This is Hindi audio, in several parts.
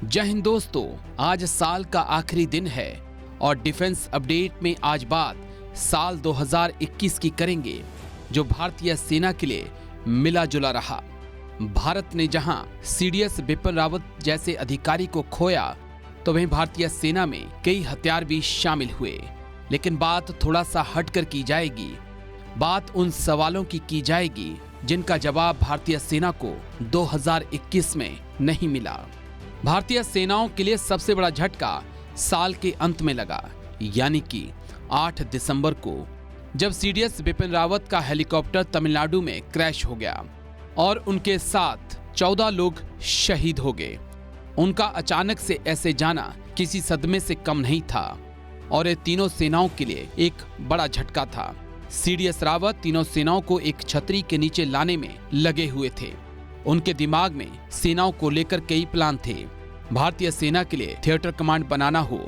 जय हिंद दोस्तों, आज साल का आखिरी दिन है और डिफेंस अपडेट में आज बात साल 2021 की करेंगे, जो भारतीय सेना के लिए मिला जुला रहा। भारत ने जहां सीडीएस बिपिन रावत जैसे अधिकारी को खोया, तो वहीं भारतीय सेना में कई हथियार भी शामिल हुए। लेकिन बात थोड़ा सा हटकर की जाएगी। बात उन सवालों की जाएगी जिनका जवाब भारतीय सेना को 2021 में नहीं मिला। भारतीय सेनाओं के लिए सबसे बड़ा झटका साल के अंत में लगा, यानी कि 8 दिसंबर को, जब सीडीएस बिपिन रावत का हेलीकॉप्टर तमिलनाडु में क्रैश हो गया और उनके साथ 14 लोग शहीद हो गए। उनका अचानक से ऐसे जाना किसी सदमे से कम नहीं था और ये तीनों सेनाओं के लिए एक बड़ा झटका था। सीडीएस रावत तीनों सेनाओं को एक छतरी के नीचे लाने में लगे हुए थे। उनके दिमाग में सेनाओं को लेकर कई प्लान थे। भारतीय सेना के लिए थिएटर कमांड बनाना हो,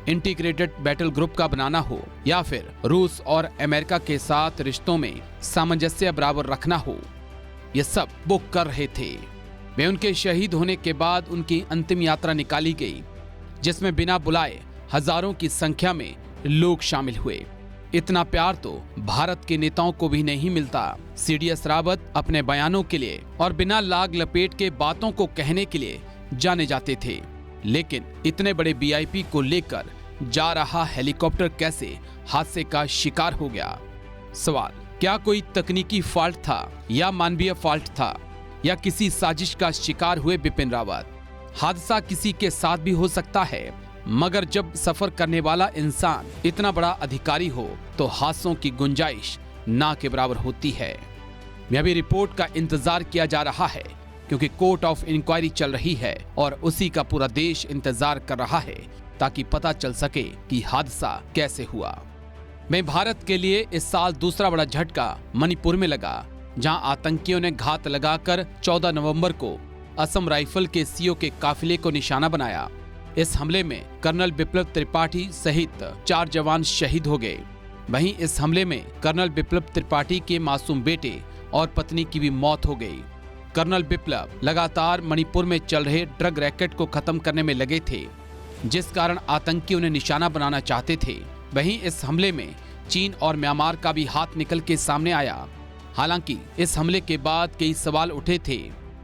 इंटीग्रेटेड बैटल ग्रुप का बनाना हो, या फिर रूस और अमेरिका के साथ रिश्तों में सामंजस्य बराबर रखना हो, ये सब वो कर रहे थे। वे उनके शहीद होने के बाद उनकी अंतिम यात्रा निकाली गई, जिसमें बिना बुलाए हजारों की संख्या में लोग शामिल हुए। इतना प्यार तो भारत के नेताओं को भी नहीं मिलता। सीडीएस रावत अपने बयानों के लिए और बिना लाग लपेट के बातों को कहने के लिए जाने जाते थे, लेकिन इतने बड़े वीआईपी को लेकर जा रहा हेलीकॉप्टर कैसे हादसे का शिकार हो गया? सवाल, क्या कोई तकनीकी फॉल्ट था या मानवीय फॉल्ट था या किसी साजिश का शिकार हुए बिपिन रावत? हादसा किसी के साथ भी हो सकता है, मगर जब सफर करने वाला इंसान इतना बड़ा अधिकारी हो तो हादसों की गुंजाइश ना के बराबर होती है। अभी रिपोर्ट का इंतजार किया जा रहा है, क्योंकि कोर्ट ऑफ इंक्वायरी चल रही है और उसी का पूरा देश इंतजार कर रहा है, ताकि पता चल सके कि हादसा कैसे हुआ। भारत के लिए इस साल दूसरा बड़ा झटका मणिपुर में लगा, जहां आतंकियों ने घात लगाकर 14 नवंबर को असम राइफल के सीओ के काफिले को निशाना बनाया। इस हमले में कर्नल बिप्लब त्रिपाठी सहित 4 जवान शहीद हो गए। वहीं इस हमले में कर्नल बिप्लब त्रिपाठी के मासूम बेटे और पत्नी की भी मौत हो गई। कर्नल बिप्लब लगातार मणिपुर में चल रहे ड्रग रैकेट को खत्म करने में लगे थे, जिस कारण आतंकी उन्हें निशाना बनाना चाहते थे। वहीं इस हमले में चीन और म्यांमार का भी हाथ निकल के सामने आया। हालांकि इस हमले के बाद कई सवाल उठे थे।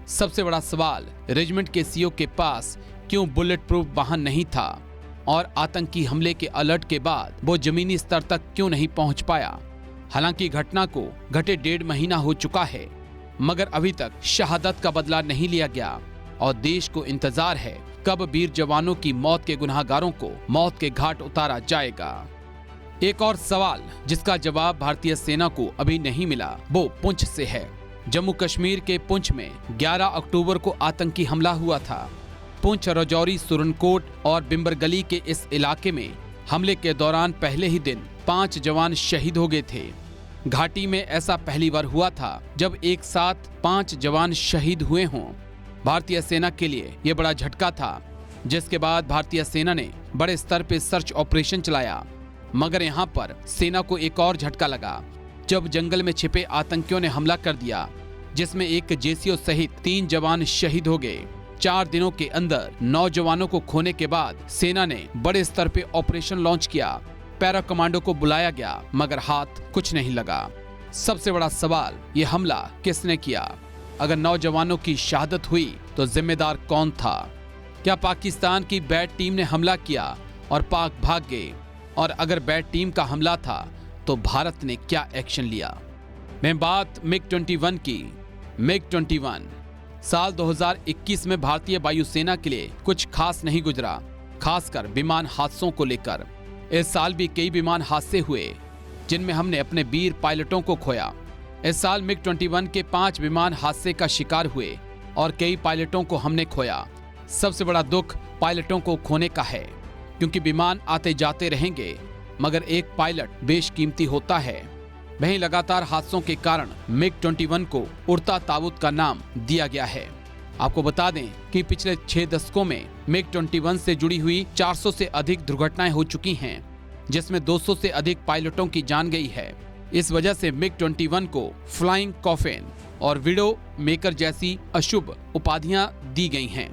सबसे बड़ा सवाल, रेजिमेंट के सीओ के पास क्यों बुलेट प्रूफ वाहन नहीं था और आतंकी हमले के अलर्ट के बाद वो जमीनी स्तर तक क्यों नहीं पहुंच पाया? हालांकि घटना को घटे 1.5 महीना हो चुका है, मगर अभी तक शहादत का बदला नहीं लिया गया और देश को इंतजार है कब वीर जवानों की मौत के गुनहगारों को मौत के घाट उतारा जाएगा। एक और सवाल जिसका जवाब भारतीय सेना को अभी नहीं मिला, वो पुंछ से है। जम्मू कश्मीर के पुंछ में 11 अक्टूबर को आतंकी हमला हुआ था। पुंछ, राजौरी, सुरनकोट और बिम्बरगली के इस इलाके में हमले के दौरान पहले ही दिन 5 जवान शहीद हो गए थे। घाटी में ऐसा पहली बार हुआ था जब एक साथ 5 जवान शहीद हुए हों। भारतीय सेना के लिए यह बड़ा झटका था, जिसके बाद भारतीय सेना ने बड़े स्तर पर सर्च ऑपरेशन चलाया। मगर यहाँ पर सेना को एक और झटका लगा, जब जंगल में छिपे आतंकियों ने हमला कर दिया, जिसमें एक जेसीओ सहित 3 जवान शहीद हो गए। 4 दिनों के अंदर 9 जवानों को खोने के बाद सेना ने बड़े स्तर पे ऑपरेशन लॉन्च किया। पैरा कमांडो को बुलाया गया, मगर हाथ कुछ नहीं लगा। सबसे बड़ा सवाल, ये हमला किसने किया? अगर 9 जवानों की शहादत हुई तो जिम्मेदार कौन था? क्या पाकिस्तान की बैट टीम ने हमला किया और पाक भाग गए? और अगर बैट टीम का हमला था तो भारत ने क्या एक्शन लिया? मैं बात मिग-21 की। मिग-21 साल 2021 में भारतीय वायुसेना के लिए कुछ खास नहीं गुजरा, खासकर विमान हादसों को लेकर। इस साल भी कई विमान हादसे हुए, जिनमें हमने अपने वीर पायलटों को खोया। इस साल मिग-21 के 5 विमान हादसे का शिकार हुए और कई पायलटों को हमने खोया। सबसे बड़ा दुख पायलटों को खोने का है, क्योंकि विमान आते जाते रहेंगे, मगर एक पायलट बेशकीमती होता है। वहीं लगातार हादसों के कारण मिग-21 को उड़ता ताबूत का नाम दिया गया है। आपको बता दें कि पिछले 6 दशकों में मिग-21 से जुड़ी हुई 400 से अधिक दुर्घटनाएं हो चुकी हैं, जिसमें 200 से अधिक पायलटों की जान गई है। इस वजह से मिग-21 को फ्लाइंग कॉफिन और विडो मेकर जैसी अशुभ उपाधियां दी गई हैं।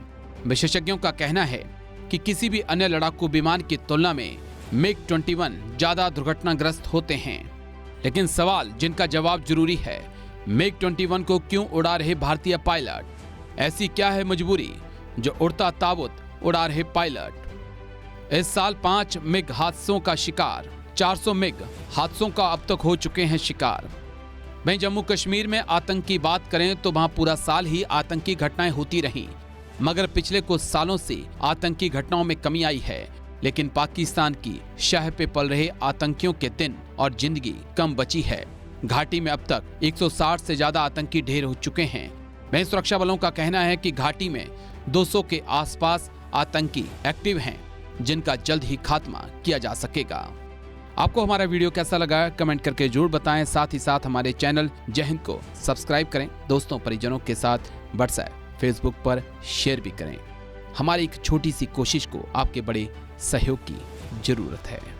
विशेषज्ञों का कहना है कि किसी भी अन्य लड़ाकू विमान की तुलना में MiG-21 ज्यादा दुर्घटनाग्रस्त होते हैं। लेकिन सवाल जिनका जवाब जरूरी है, MiG-21 को क्यों उड़ा रहे भारतीय पायलट? ऐसी क्या है मजबूरी जो उड़ता ताबूत उड़ा रहे पायलट? इस साल 5 MiG हादसों का शिकार, 400 MiG हादसों का अब तक हो चुके हैं शिकार। वहीं जम्मू कश्मीर में आतंक की बात करें तो वहां पूरा साल ही आतंकी घटनाएं होती रहीं, मगर पिछले कुछ सालों से आतंकी घटनाओं में कमी आई है। लेकिन पाकिस्तान की शह पे पल रहे आतंकियों के दिन और जिंदगी कम बची है। घाटी में अब तक 160 से ज्यादा आतंकी ढेर हो चुके हैं। वहीं सुरक्षा बलों का कहना है कि घाटी में 200 के आसपास आतंकी एक्टिव हैं, जिनका जल्द ही खात्मा किया जा सकेगा। आपको हमारा वीडियो कैसा लगा कमेंट करके जरूर बताएं। साथ ही साथ हमारे चैनल जय हिंद को सब्सक्राइब करें, दोस्तों परिजनों के साथ व्हाट्सएप फेसबुक पर शेयर भी करें। हमारी एक छोटी सी कोशिश को आपके बड़े सहयोग की जरूरत है।